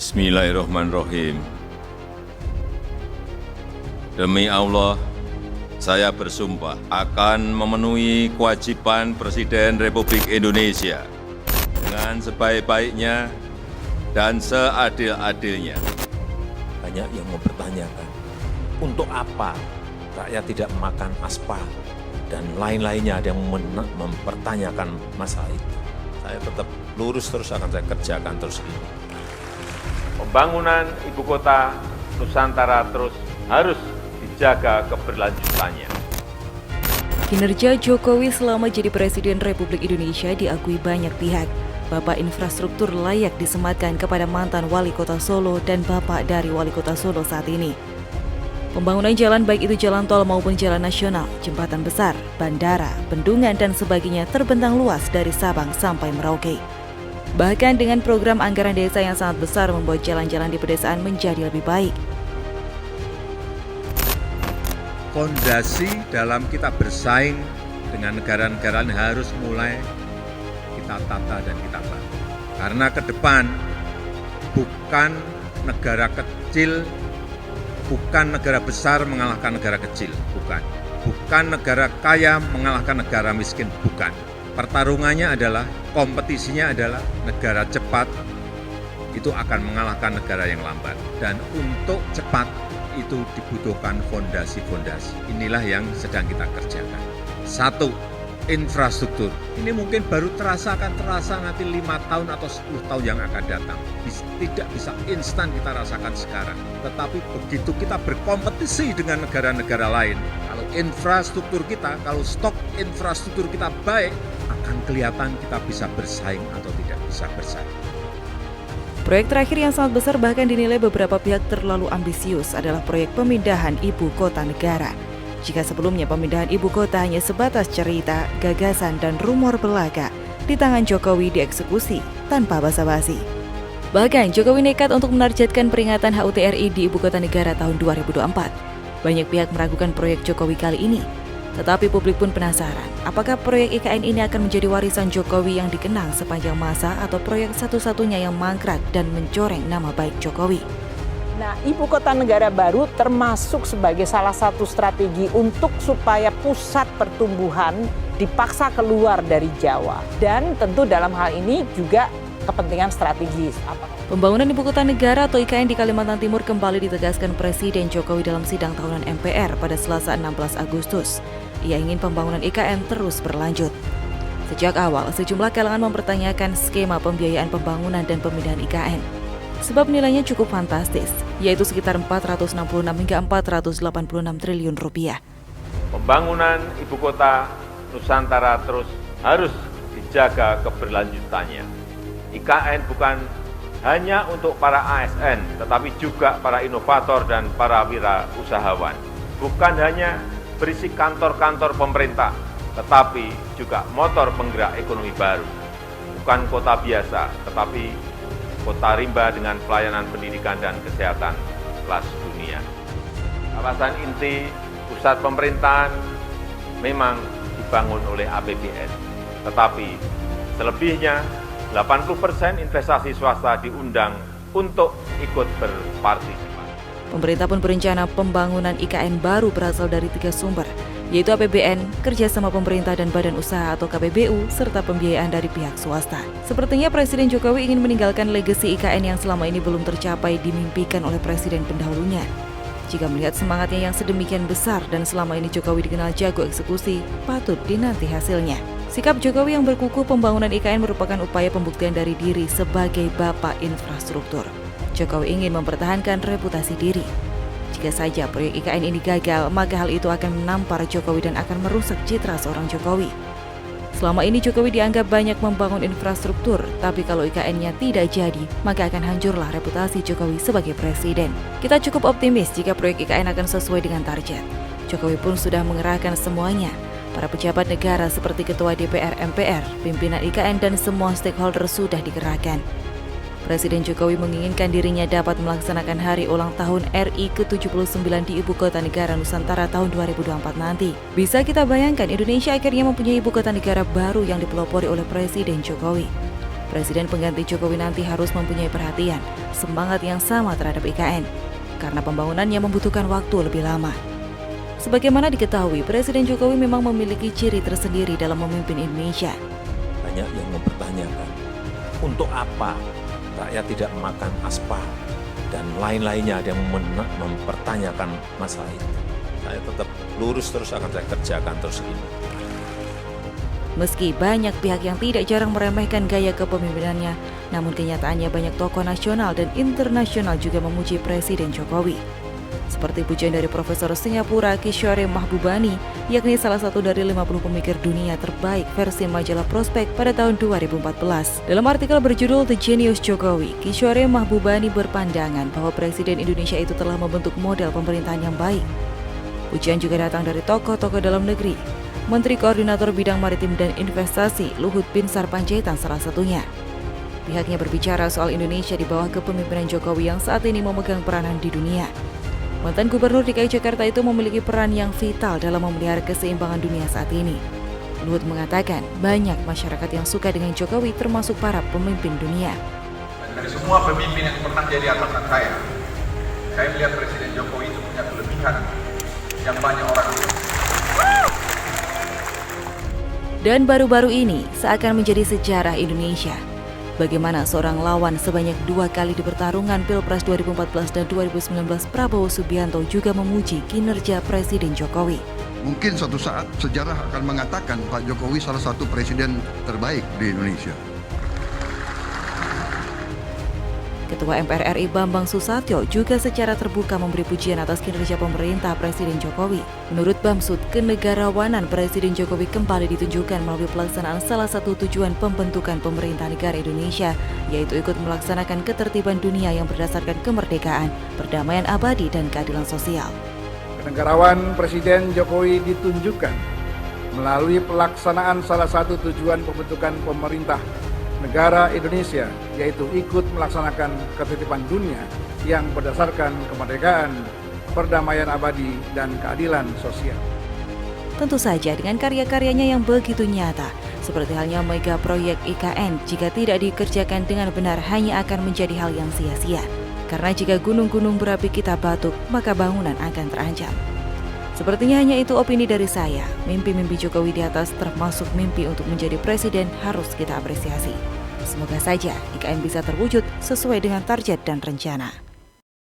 Bismillahirrahmanirrahim. Demi Allah, saya bersumpah akan memenuhi kewajiban Presiden Republik Indonesia dengan sebaik-baiknya dan seadil-adilnya. Banyak yang mempertanyakan, untuk apa rakyat tidak makan aspal dan lain-lainnya, ada yang mempertanyakan masalah itu. Saya tetap lurus terus, akan saya kerjakan terus ini. Pembangunan ibu kota Nusantara terus harus dijaga keberlanjutannya. Kinerja Jokowi selama jadi Presiden Republik Indonesia diakui banyak pihak. Bapak infrastruktur layak disematkan kepada mantan Wali Kota Solo dan Bapak dari Wali Kota Solo saat ini. Pembangunan jalan baik itu jalan tol maupun jalan nasional, jembatan besar, bandara, bendungan dan sebagainya terbentang luas dari Sabang sampai Merauke. Bahkan dengan program anggaran desa yang sangat besar membuat jalan-jalan di pedesaan menjadi lebih baik. Fondasi dalam kita bersaing dengan negara-negara ini harus mulai kita tata dan kita bangun. Karena ke depan bukan negara kecil, bukan negara besar mengalahkan negara kecil, bukan. Bukan negara kaya mengalahkan negara miskin, bukan. Pertarungannya adalah, kompetisinya adalah negara cepat itu akan mengalahkan negara yang lambat. Dan untuk cepat itu dibutuhkan fondasi-fondasi. Inilah yang sedang kita kerjakan. Satu, infrastruktur. Ini mungkin baru terasa nanti 5 tahun atau 10 tahun yang akan datang. Tidak bisa instan kita rasakan sekarang. Tetapi begitu kita berkompetisi dengan negara-negara lain, kalau infrastruktur kita, kalau stok infrastruktur kita baik, akan kelihatan kita bisa bersaing atau tidak bisa bersaing. Proyek terakhir yang sangat besar bahkan dinilai beberapa pihak terlalu ambisius adalah proyek pemindahan ibu kota negara. Jika sebelumnya pemindahan ibu kota hanya sebatas cerita, gagasan, dan rumor belaka, di tangan Jokowi dieksekusi tanpa basa-basi. Bahkan Jokowi nekat untuk menargetkan peringatan HUT RI di ibu kota negara tahun 2024. Banyak pihak meragukan proyek Jokowi kali ini. Tetapi publik pun penasaran, apakah proyek IKN ini akan menjadi warisan Jokowi yang dikenang sepanjang masa atau proyek satu-satunya yang mangkrak dan mencoreng nama baik Jokowi. Nah, ibu kota negara baru termasuk sebagai salah satu strategi untuk supaya pusat pertumbuhan dipaksa keluar dari Jawa. Dan tentu dalam hal ini juga kepentingan strategis. Pembangunan ibu kota negara atau IKN di Kalimantan Timur kembali ditegaskan Presiden Jokowi dalam sidang tahunan MPR pada Selasa 16 Agustus. Ia ingin pembangunan IKN terus berlanjut. Sejak awal, sejumlah kalangan mempertanyakan skema pembiayaan pembangunan dan pemindahan IKN. Sebab nilainya cukup fantastis, yaitu sekitar 466 hingga 486 triliun rupiah. Pembangunan ibu kota Nusantara terus harus dijaga keberlanjutannya. IKN bukan hanya untuk para ASN, tetapi juga para inovator dan para wirausahawan. Bukan hanya berisi kantor-kantor pemerintah, tetapi juga motor penggerak ekonomi baru. Bukan kota biasa, tetapi kota rimba dengan pelayanan pendidikan dan kesehatan kelas dunia. Kawasan inti pusat pemerintahan memang dibangun oleh APBN, tetapi selebihnya 80% investasi swasta diundang untuk ikut berpartisipasi. Pemerintah pun berencana pembangunan IKN baru berasal dari 3 sumber, yaitu APBN, kerjasama pemerintah dan badan usaha atau KPBU, serta pembiayaan dari pihak swasta. Sepertinya Presiden Jokowi ingin meninggalkan legasi IKN yang selama ini belum tercapai dimimpikan oleh Presiden pendahulunya. Jika melihat semangatnya yang sedemikian besar dan selama ini Jokowi dikenal jago eksekusi, patut dinanti hasilnya. Sikap Jokowi yang berkukuh pembangunan IKN merupakan upaya pembuktian dari diri sebagai bapak infrastruktur. Jokowi ingin mempertahankan reputasi diri. Jika saja proyek IKN ini gagal, maka hal itu akan menampar Jokowi dan akan merusak citra seorang Jokowi. Selama ini Jokowi dianggap banyak membangun infrastruktur, tapi kalau IKN-nya tidak jadi, maka akan hancurlah reputasi Jokowi sebagai presiden. Kita cukup optimis jika proyek IKN akan sesuai dengan target. Jokowi pun sudah mengerahkan semuanya. Para pejabat negara seperti Ketua DPR MPR, pimpinan IKN dan semua stakeholder sudah dikerahkan. Presiden Jokowi menginginkan dirinya dapat melaksanakan hari ulang tahun RI ke-79 di Ibu Kota Negara Nusantara tahun 2024 nanti. Bisa kita bayangkan Indonesia akhirnya mempunyai Ibu Kota Negara baru yang dipelopori oleh Presiden Jokowi. Presiden pengganti Jokowi nanti harus mempunyai perhatian, semangat yang sama terhadap IKN, karena pembangunannya membutuhkan waktu lebih lama. Sebagaimana diketahui, Presiden Jokowi memang memiliki ciri tersendiri dalam memimpin Indonesia. Banyak yang mempertanyakan, untuk apa rakyat tidak makan aspal dan lain-lainnya ada yang mempertanyakan masalah itu. Saya tetap lurus terus akan saya kerjakan terus ini. Meski banyak pihak yang tidak jarang meremehkan gaya kepemimpinannya, namun kenyataannya banyak tokoh nasional dan internasional juga memuji Presiden Jokowi. Seperti pujian dari Profesor Singapura Kishore Mahbubani, yakni salah satu dari 50 pemikir dunia terbaik versi majalah Prospek pada tahun 2014. Dalam artikel berjudul The Genius Jokowi, Kishore Mahbubani berpandangan bahwa Presiden Indonesia itu telah membentuk model pemerintahan yang baik. Pujian juga datang dari tokoh-tokoh dalam negeri. Menteri Koordinator Bidang Maritim dan Investasi Luhut Binsar Panjaitan salah satunya. Pihaknya berbicara soal Indonesia di bawah kepemimpinan Jokowi yang saat ini memegang peranan di dunia. Mantan Gubernur DKI Jakarta itu memiliki peran yang vital dalam memelihara keseimbangan dunia saat ini. Luhut mengatakan banyak masyarakat yang suka dengan Jokowi termasuk para pemimpin dunia. Dari semua pemimpin yang pernah jadi atasan saya melihat Presiden Jokowi itu punya kelebihan yang banyak orang. Dan baru-baru ini seakan menjadi sejarah Indonesia. Bagaimana seorang lawan sebanyak 2 kali di pertarungan Pilpres 2014 dan 2019, Prabowo Subianto juga memuji kinerja Presiden Jokowi. Mungkin suatu saat sejarah akan mengatakan Pak Jokowi salah satu presiden terbaik di Indonesia. Ketua MPR RI Bambang Susatyo juga secara terbuka memberi pujian atas kinerja pemerintah Presiden Jokowi. Menurut Bamsud, kenegarawanan Presiden Jokowi kembali ditunjukkan melalui pelaksanaan salah satu tujuan pembentukan pemerintah negara Indonesia, yaitu ikut melaksanakan ketertiban dunia yang berdasarkan kemerdekaan, perdamaian abadi, dan keadilan sosial. Kenegarawan Presiden Jokowi ditunjukkan melalui pelaksanaan salah satu tujuan pembentukan pemerintah negara Indonesia, yaitu ikut melaksanakan ketertiban dunia yang berdasarkan kemerdekaan, perdamaian abadi, dan keadilan sosial. Tentu saja dengan karya-karyanya yang begitu nyata, seperti halnya mega proyek IKN, jika tidak dikerjakan dengan benar hanya akan menjadi hal yang sia-sia. Karena jika gunung-gunung berapi kita batuk, maka bangunan akan terancam. Sepertinya hanya itu opini dari saya. Mimpi-mimpi Jokowi di atas termasuk mimpi untuk menjadi presiden harus kita apresiasi. Semoga saja IKN bisa terwujud sesuai dengan target dan rencana.